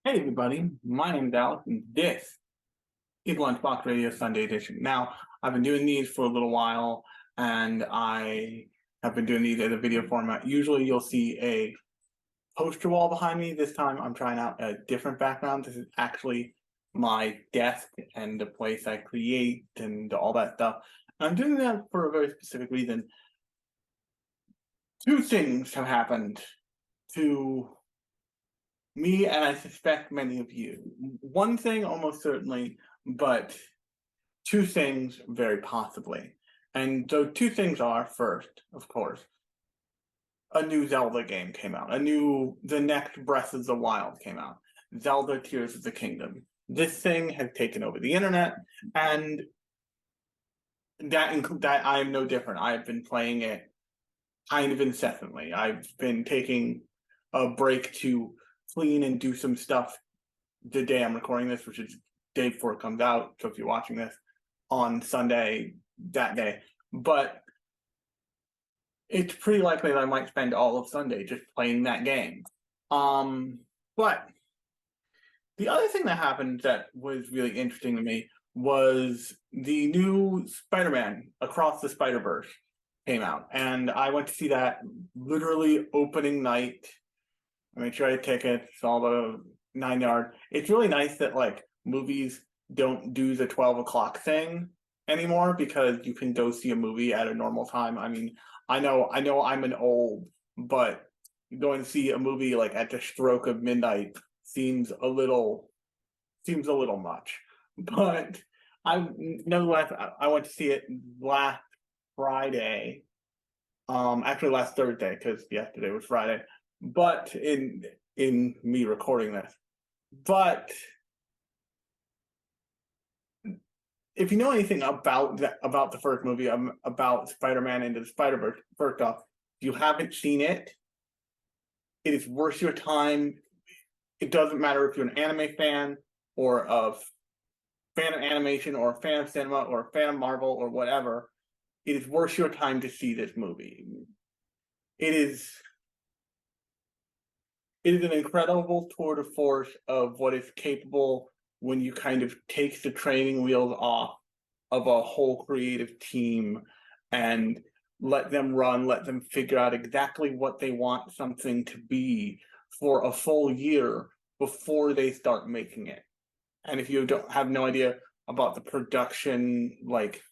Hey everybody, my name's Alex, and this is Lunchbox Radio Sunday Edition. Now, I've been doing these for a little while, and I have been doing these as a video format. Usually you'll see a poster wall behind me. This time I'm trying out a different background. This is actually my desk and the place I create and all that stuff. I'm doing that for a very specific reason. Two things have happened to me, and I suspect many of you. One thing almost certainly, but two things very possibly. And so two things are, first, of course, a new Zelda game came out. The next Breath of the Wild came out. Zelda Tears of the Kingdom. This thing has taken over the internet, and that I am no different. I've been playing it kind of incessantly. I've been taking a break to clean and do some stuff the day I'm recording this, which is day before it comes out. So if you're watching this on Sunday, that day. But it's pretty likely that I might spend all of Sunday just playing that game. But the other thing that happened that was really interesting to me was the new Spider-Man Across the Spiderverse came out. And I went to see that literally opening night. I made sure I had tickets, all the 9 yards. It's really nice that like movies don't do the 12 o'clock thing anymore because you can go see a movie at a normal time. I mean, I know I'm an old, but going to see a movie like at the stroke of midnight seems a little much. But nonetheless, I went to see it last Friday. Actually last Thursday, because yesterday was Friday. But in me recording this. But if you know anything about the first movie, about Spider-Man Into the Spider-Verse, first off, if you haven't seen it, it is worth your time. It doesn't matter if you're an anime fan or a fan of animation or a fan of cinema or a fan of Marvel or whatever. It is worth your time to see this movie. It is an incredible tour de force of what is capable when you kind of take the training wheels off of a whole creative team and let them run, let them figure out exactly what they want something to be for a full year before they start making it. And if you don't have no idea about the production like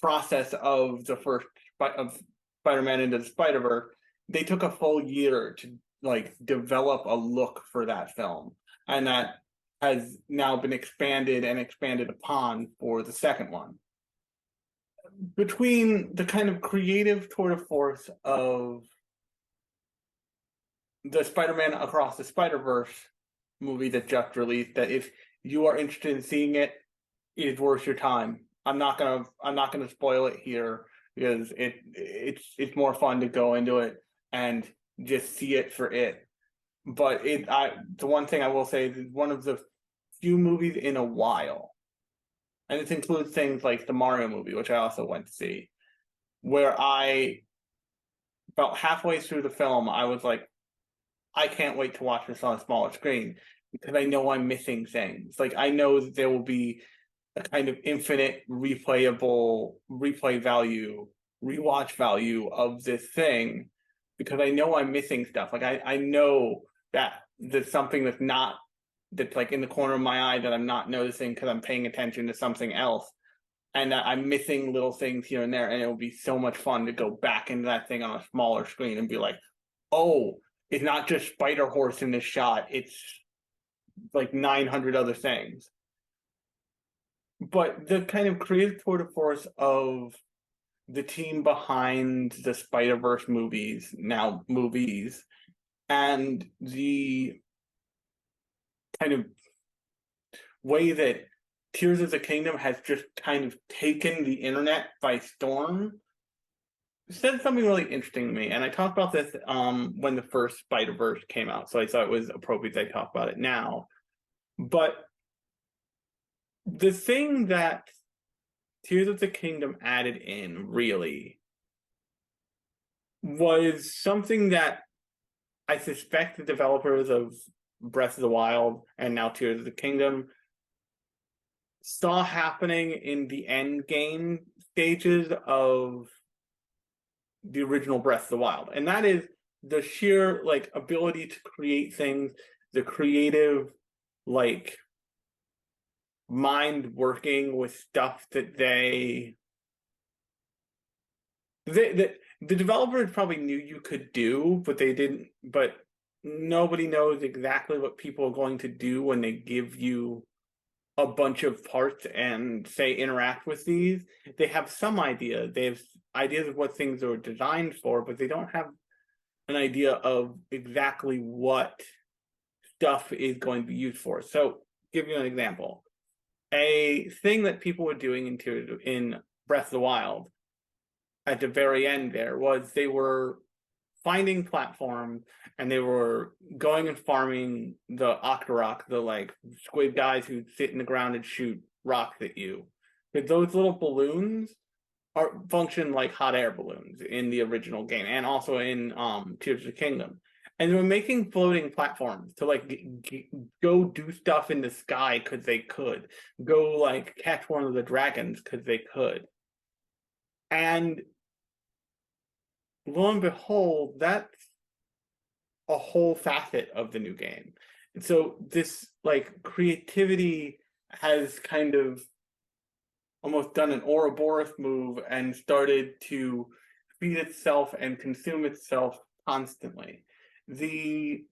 process of the first of Spider-Man Into the Spider-Verse, they took a full year to like develop a look for that film, and that has now been expanded upon for the second one. Between the kind of creative tour de force of the Spider-Man Across the Spider-Verse movie that just released, that if you are interested in seeing it, it is worth your time. I'm not gonna spoil it here because it's more fun to go into it and just see it for it. But the one thing I will say is one of the few movies in a while, and this includes things like the Mario movie, which I also went to see, where I about halfway through the film, I was like, I can't wait to watch this on a smaller screen because I know I'm missing things. Like I know that there will be a kind of infinite replay value, rewatch value of this thing because I know I'm missing stuff. Like I know that there's something that's like in the corner of my eye that I'm not noticing because I'm paying attention to something else. And I'm missing little things here and there. And it will be so much fun to go back into that thing on a smaller screen and be like, oh, it's not just Spider Horse in this shot. It's like 900 other things. But the kind of creative tour de force of the team behind the Spider-Verse movies, and the kind of way that Tears of the Kingdom has just kind of taken the internet by storm said something really interesting to me. And I talked about this when the first Spider-Verse came out, so I thought it was appropriate that I talk about it now. But the thing that Tears of the Kingdom added in really was something that I suspect the developers of Breath of the Wild and now Tears of the Kingdom saw happening in the end game stages of the original Breath of the Wild, and that is the sheer like ability to create things, the creative like mind working with stuff that the developers probably knew you could do, but they didn't. But nobody knows exactly what people are going to do when they give you a bunch of parts and say interact with these. They have some idea. They have ideas of what things are designed for, but they don't have an idea of exactly what stuff is going to be used for. So, give you an example. A thing that people were doing in Breath of the Wild at the very end there was they were finding platforms and they were going and farming the Octorok, the like squid guys who sit in the ground and shoot rocks at you. Because those little balloons function like hot air balloons in the original game and also in Tears of the Kingdom. And they were making floating platforms to like go do stuff in the sky because they could. Go like catch one of the dragons because they could. And lo and behold, that's a whole facet of the new game. And so this like creativity has kind of almost done an Ouroboros move and started to feed itself and consume itself constantly. The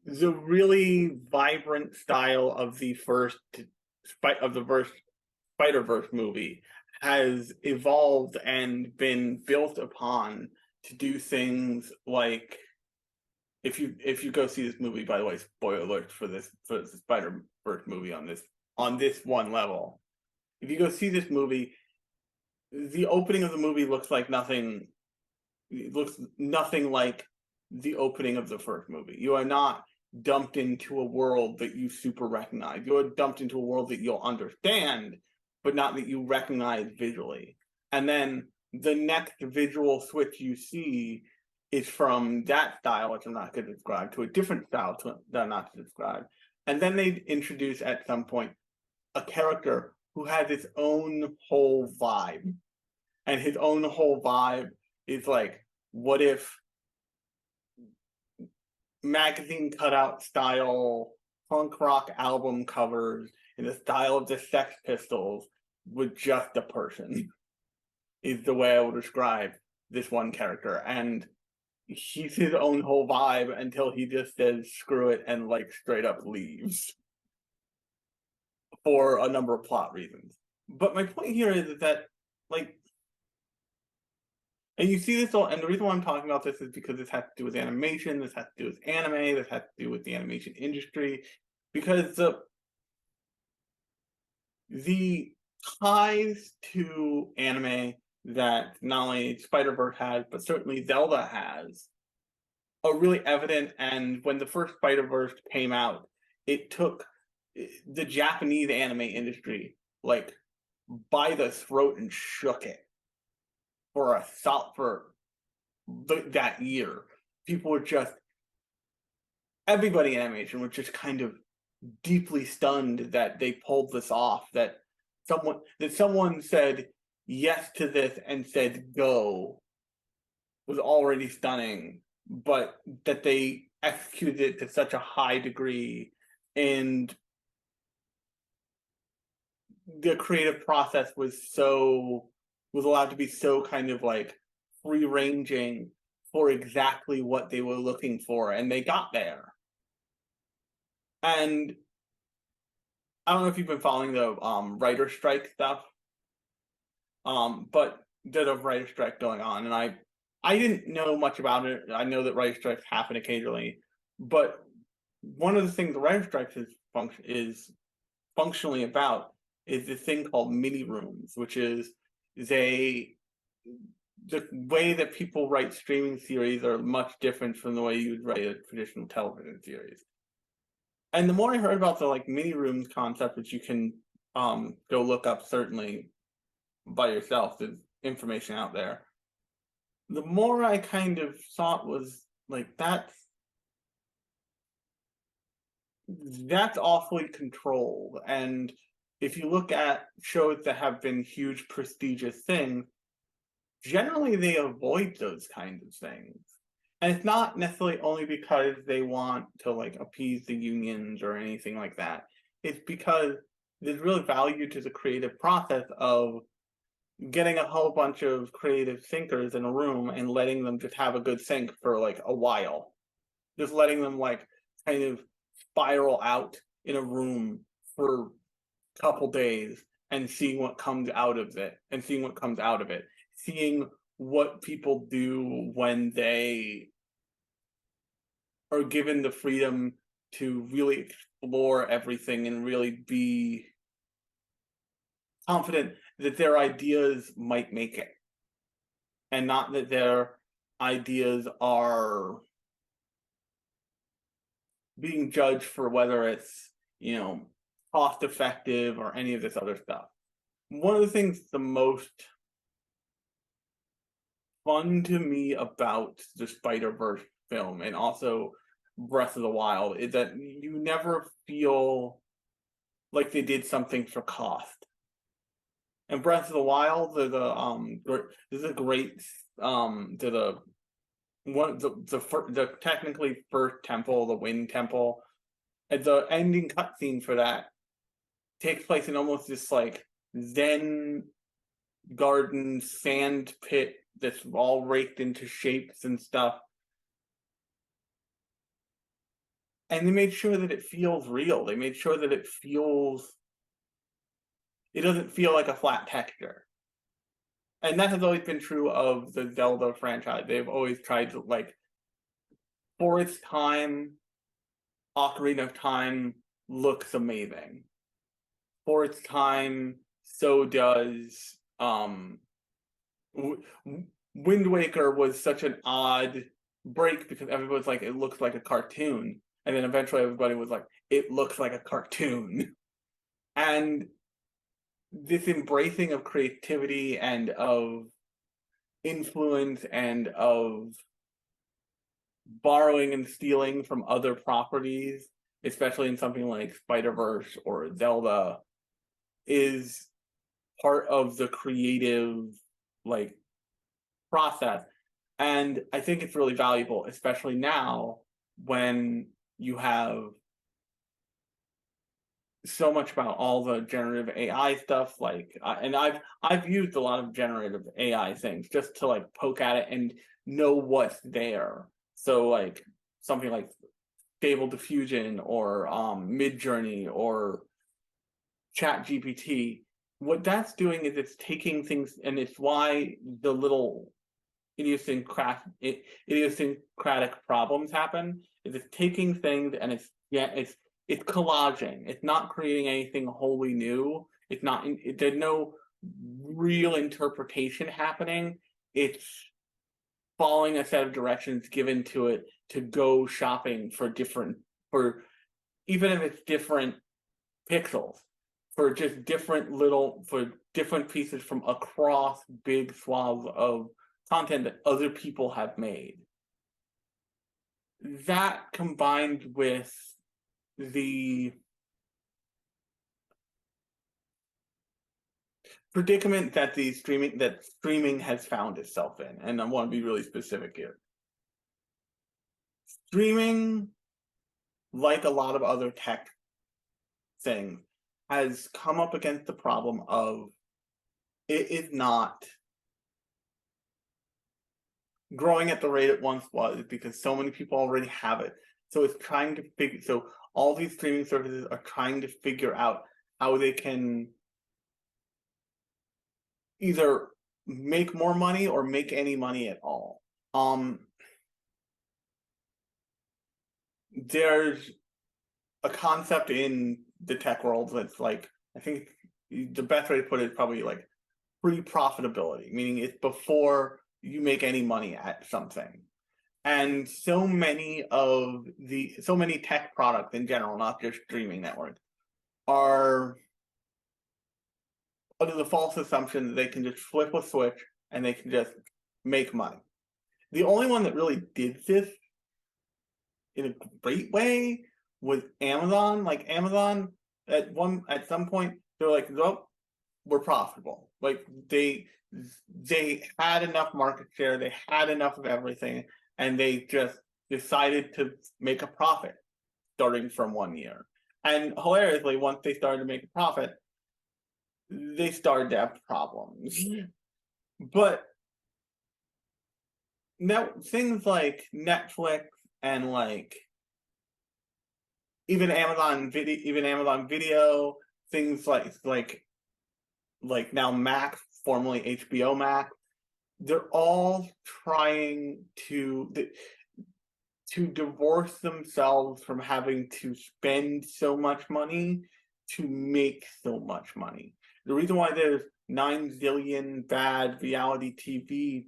really vibrant style of the first Spider-Verse movie has evolved and been built upon to do things like if you go see this movie, by the way, spoiler alert for the Spider-Verse movie on this one level. If you go see this movie, the opening of the movie looks like nothing. It looks nothing like the opening of the first movie. You are not dumped into a world that you super recognize. You are dumped into a world that you'll understand, but not that you recognize visually. And then the next visual switch you see is from that style, which I'm not going to describe, to a different style that I'm not to describe. And then they introduce at some point a character who has its own whole vibe. And his own whole vibe is like, what if magazine cutout style punk rock album covers in the style of the Sex Pistols with just a person is the way I would describe this one character. And he's his own whole vibe until he just says screw it and like straight up leaves for a number of plot reasons. But my point here is that like, and you see this all, and the reason why I'm talking about this is because this has to do with animation, this has to do with anime, this has to do with the animation industry, because the ties to anime that not only Spider-Verse has, but certainly Zelda has, are really evident. And when the first Spider-Verse came out, it took the Japanese anime industry like by the throat and shook it for that year. People were just, everybody in animation was just kind of deeply stunned that they pulled this off, that someone said yes to this and said go was already stunning, but that they executed it to such a high degree and the creative process was allowed to be so kind of like free ranging for exactly what they were looking for, and they got there. And I don't know if you've been following the writer strike stuff, but there's a writer strike going on, and I didn't know much about it. I know that writer strikes happen occasionally, but one of the things the writer strike is functionally about is this thing called mini rooms, which is the way that people write streaming series are much different from the way you would write a traditional television series. And the more I heard about the like mini rooms concept, which you can go look up certainly by yourself, there's information out there. the more I kind of thought was like that's awfully controlled. And if you look at shows that have been huge prestigious things, generally they avoid those kinds of things. And it's not necessarily only because they want to like appease the unions or anything like that. It's because there's real value to the creative process of getting a whole bunch of creative thinkers in a room and letting them just have a good think for like a while. Just letting them like kind of spiral out in a room for a couple days and seeing what comes out of it and seeing what comes out of it. Seeing what people do when they are given the freedom to really explore everything and really be confident that their ideas might make it and not that their ideas are being judged for whether it's, cost effective or any of this other stuff. One of the things the most fun to me about the Spider-Verse film and also Breath of the Wild is that you never feel like they did something for cost. And Breath of the Wild, there's a great the one the technically first temple, the Wind Temple, and the ending cutscene for that takes place in almost this like Zen garden sand pit that's all raked into shapes and stuff. And they made sure that it feels real. They made sure that it doesn't feel like a flat texture. And that has always been true of the Zelda franchise. They've always tried to like, for its time, Ocarina of Time looks amazing. For its time, so does Wind Waker was such an odd break because everybody's like, it looks like a cartoon. And then eventually everybody was like, it looks like a cartoon. And this embracing of creativity and of influence and of borrowing and stealing from other properties, especially in something like Spider-Verse or Zelda, is part of the creative like process. And I think it's really valuable, especially now when you have so much about all the generative AI stuff. Like, and I've used a lot of generative AI things just to like poke at it and know what's there. So like something like Stable Diffusion or Midjourney or Chat GPT. What that's doing is it's taking things, and it's why the little idiosyncratic problems happen. Is it's taking things and it's collaging. It's not creating anything wholly new. It's not. There's no real interpretation happening. It's following a set of directions given to it to go shopping for even if it's different pixels, for just different pieces from across big swaths of content that other people have made. That combined with the predicament that streaming has found itself in, and I want to be really specific here. Streaming, like a lot of other tech things, has come up against the problem of it is not growing at the rate it once was because so many people already have it. So it's trying to so all these streaming services are trying to figure out how they can either make more money or make any money at all. There's a concept in the tech world that's like, I think the best way to put it is probably like pre-profitability, meaning it's before you make any money at something. And so many tech products in general, not just streaming networks, are under the false assumption that they can just flip a switch and they can just make money. The only one that really did this in a great way was Amazon. Like Amazon at some point they're like, nope, we're profitable. Like they had enough market share, they had enough of everything, and they just decided to make a profit starting from 1 year. And hilariously, once they started to make a profit, they started to have problems. But now things like Netflix and like even Amazon Video, things like now Max, formerly HBO Max, they're all trying to divorce themselves from having to spend so much money to make so much money. The reason why there's 9 zillion bad reality TV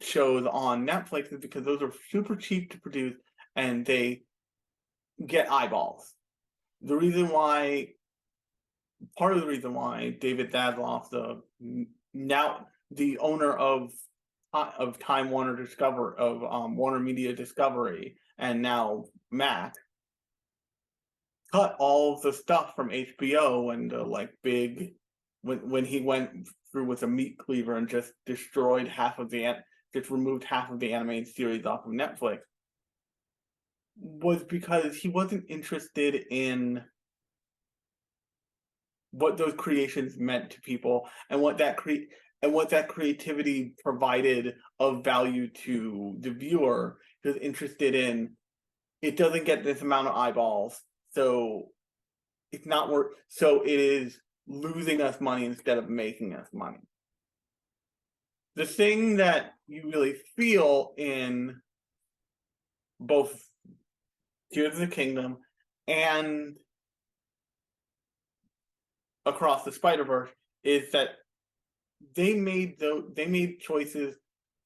shows on Netflix is because those are super cheap to produce and they get eyeballs. Part of the reason why David Zaslav, the owner of Time Warner Warner Media Discovery, and now Mac, cut all of the stuff from HBO and like big when he went through with a meat cleaver and just removed half of the animated series off of Netflix, was because he wasn't interested in what those creations meant to people and what that creativity provided of value to the viewer. He was interested in, it doesn't get this amount of eyeballs, so it's not worth, so it is losing us money instead of making us money. The thing that you really feel in both Tears of the Kingdom and Across the Spiderverse is that they made choices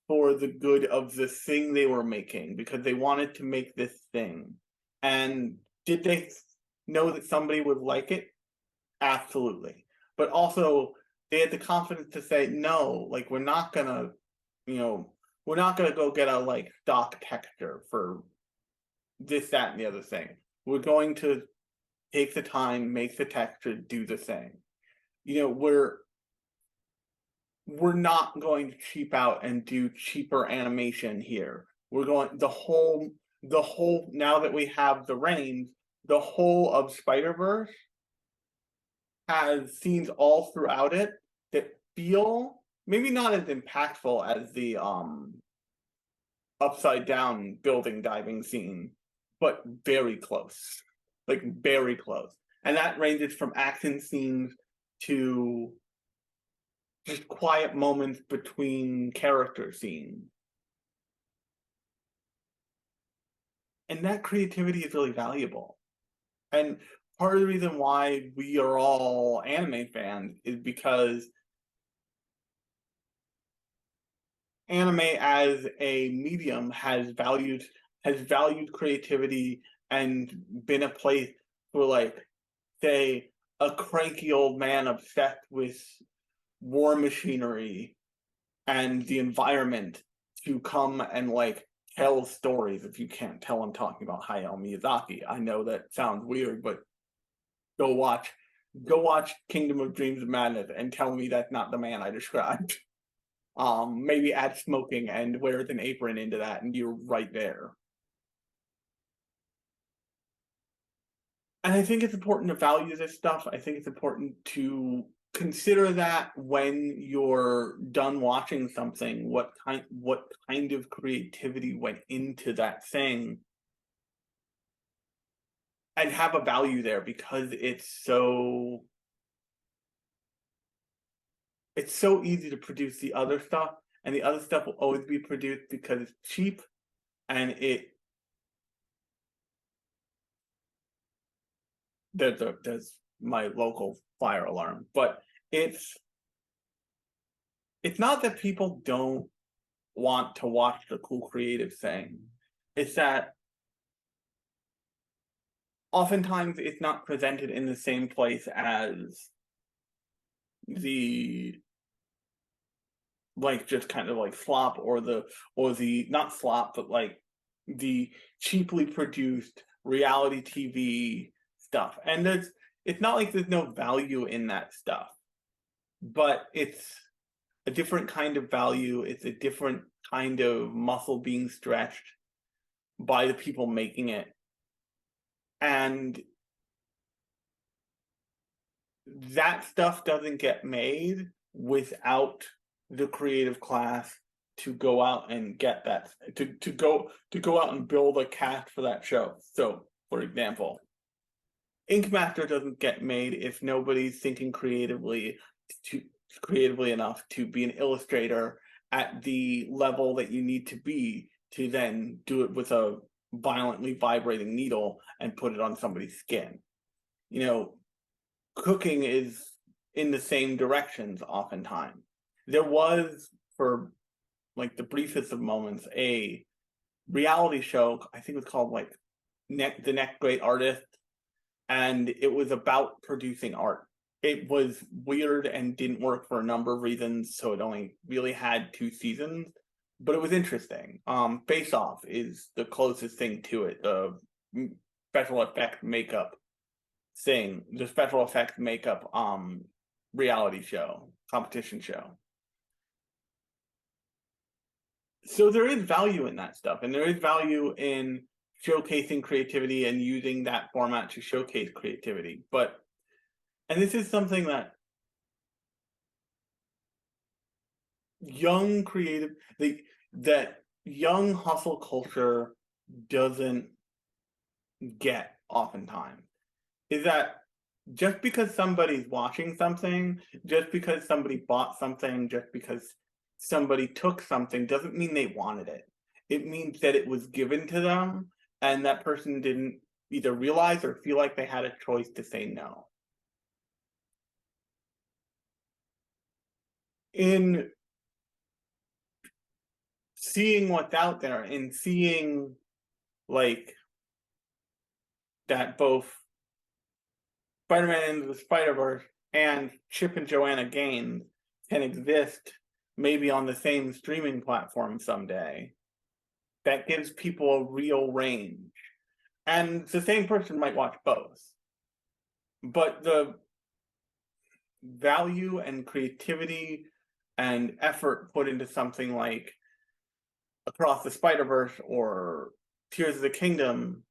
for the good of the thing they were making because they wanted to make this thing. And did they know that somebody would like it? Absolutely. But also they had the confidence to say, no, like we're not gonna go get a like stock texture for this, that, and the other thing. We're going to take the time, make the texture, do the thing. We're not going to cheap out and do cheaper animation here. We're going the whole now that we have the reins, the whole of Spider-Verse has scenes all throughout it that feel maybe not as impactful as the upside down building diving scene, but very close. Like very close. And that ranges from action scenes to just quiet moments between character scenes. And that creativity is really valuable. And part of the reason why we are all anime fans is because anime as a medium has valued creativity and been a place for, like, say, a cranky old man obsessed with war machinery and the environment to come and like tell stories. If you can't tell, I'm talking about Hayao Miyazaki. I know that sounds weird, but go watch Kingdom of Dreams of Madness and tell me that's not the man I described. Maybe add smoking and wears an apron into that, and you're right there. And I think it's important to value this stuff. I think it's important to consider that when you're done watching something, what kind of creativity went into that thing, and have a value there, because it's so easy to produce the other stuff, and the other stuff will always be produced because it's cheap, and there's my local fire alarm, but it's not that people don't want to watch the cool creative thing. It's that oftentimes it's not presented in the same place as the like just kind of like slop, or the not slop, but like the cheaply produced reality TV stuff. And it's not like there's no value in that stuff, but it's a different kind of value. It's a different kind of muscle being stretched by the people making it. And that stuff doesn't get made without the creative class to go out and get that, to go out and build a cast for that show. So, for example, Ink Master doesn't get made if nobody's thinking creatively enough to be an illustrator at the level that you need to be to then do it with a violently vibrating needle and put it on somebody's skin. You know, cooking is in the same directions oftentimes. There was, for like the briefest of moments, a reality show, I think it was called like The Next Great Artist, and it was about producing art. It was weird and didn't work for a number of reasons, so it only really had 2 seasons, but it was interesting. Face Off is the closest thing to it, the special effect makeup thing, the special effects makeup reality show, competition show. So there is value in that stuff, and there is value in showcasing creativity and using that format to showcase creativity. But, and this is something that young creative, that young hustle culture doesn't get oftentimes, is that just because somebody's watching something, just because somebody bought something, just because somebody took something, doesn't mean they wanted it. It means that it was given to them, and that person didn't either realize or feel like they had a choice to say no. In seeing what's out there, in seeing like that both Spiderman and the Spiderverse and Chip and Joanna Gaines can exist maybe on the same streaming platform someday, that gives people a real range. And the same person might watch both. But the value and creativity and effort put into something like Across the Spider-Verse or Tears of the Kingdom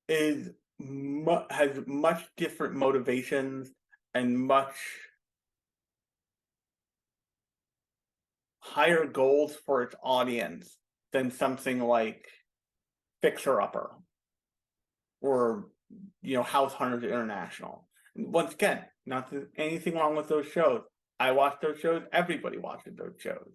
has much different motivations and much higher goals for its audience than something like Fixer Upper or, you know, House Hunters International. Once again, not anything wrong with those shows. I watch those shows. Everybody watches those shows.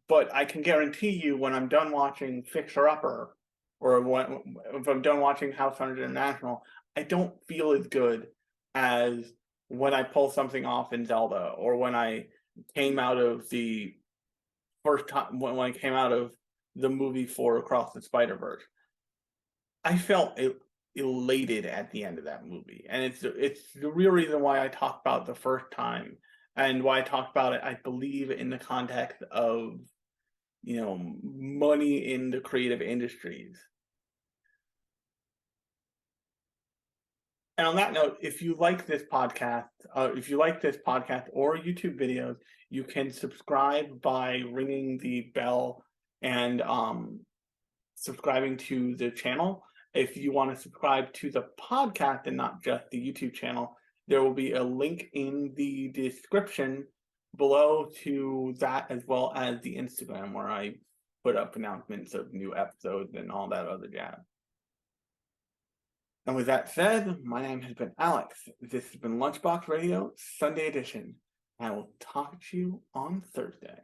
But I can guarantee you, when I'm done watching Fixer Upper, or if I'm done watching House Hunters International, I don't feel as good as when I pull something off in Zelda, or when I came out of the first time, when I came out of the movie for Across the Spider-Verse. I felt elated at the end of that movie, and it's the real reason why I talked about the first time, and why I talked about it, I believe, in the context of, you know, money in the creative industries. And on that note, if you like this podcast, or YouTube videos, you can subscribe by ringing the bell and subscribing to the channel. If you want to subscribe to the podcast and not just the YouTube channel, there will be a link in the description below to that, as well as the Instagram, where I put up announcements of new episodes and all that other jazz. And with that said, my name has been Alex. This has been Lunchbox Radio, Sunday edition. I will talk to you on Thursday.